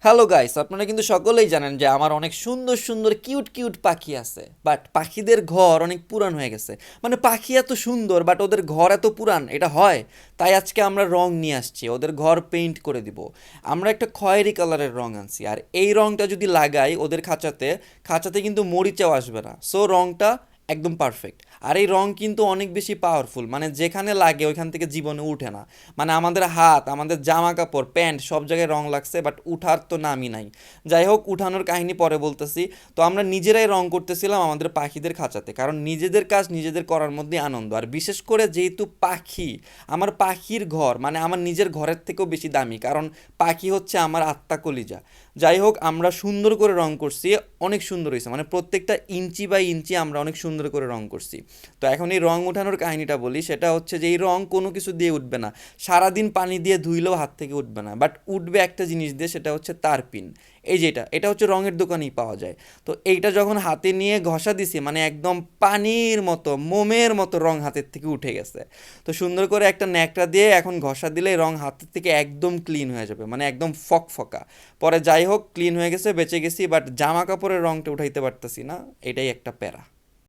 Hello guys, আপনারা কিন্তু সকলেই জানেন যে আমার অনেক সুন্দর সুন্দর কিউট কিউট পাখি আছে, বাট পাখিদের ঘর অনেক পুরান হয়ে গেছে। মানে পাখি এত সুন্দর বাট ওদের ঘর এত পুরান, এটা হয়? তাই আজকে আমরা রং নিয়ে আসছি, ওদের ঘর পেইন্ট করে দিব। আমরা একটা খয়েরি কালারের রং আনছি, আর এই রংটা যদি লাগাই ওদের খাঁচাতে, খাঁচাতে কিন্তু মরিচাও আসবে না। সো রংটা একদম পারফেক্ট। আর এই রং কিন্তু অনেক বেশি পাওয়ারফুল, মানে যেখানে লাগে ওইখান থেকে জীবনে উঠে না। মানে আমাদের হাত, আমাদের জামা কাপড়, প্যান্ট সব জায়গায় রং লাগছে, বাট উঠার তো নামই নাই। যাই হোক, উঠানোর কাহিনী পরে বলতেছি। তো আমরা নিজেরাই রং করতেছিলাম আমাদের পাখিদের খাঁচাতে, কারণ নিজেদের কাজ নিজেদের করার মধ্যে আনন্দ। আর বিশেষ করে যেহেতু পাখি আমার পাখির ঘর, মানে আমার নিজের ঘরের থেকেও বেশি দামি, কারণ পাখি হচ্ছে আমার আত্মা কলিজা। যাই হোক, আমরা সুন্দর করে রং করছি, অনেক সুন্দর হয়েছে, মানে প্রত্যেকটা ইঞ্চি বাই ইঞ্চি আমরা অনেক সুন্দর করে রং করছি। তো এখন এই রং উঠানোর কাহিনীটা বলি, সেটা হচ্ছে যে এই রং কোনো কিছু দিয়ে উঠবে না। সারাদিন পানি দিয়ে ধুইলেও হাত থেকে উঠবে না, বাট উঠবে একটা জিনিস দিয়ে, সেটা হচ্ছে তারপিন। এই যেটা, এটা হচ্ছে রঙের দোকানেই পাওয়া যায়। তো এইটা যখন হাতে নিয়ে ঘষা দিছি, মানে একদম পানির মতো, মোমের মতো রং হাতের থেকে উঠে গেছে। তো সুন্দর করে একটা ন্যাকড়া দিয়ে এখন ঘষা দিলে রং হাতের থেকে একদম ক্লিন হয়ে যাবে, মানে একদম ফকফকা। পরে যাই হোক, ক্লিন হয়ে গেছে, বেঁচে গেছি, বাট জামা কাপড়ের রংটা উঠাইতে পারতেছি না, এটাই একটা প্যারা।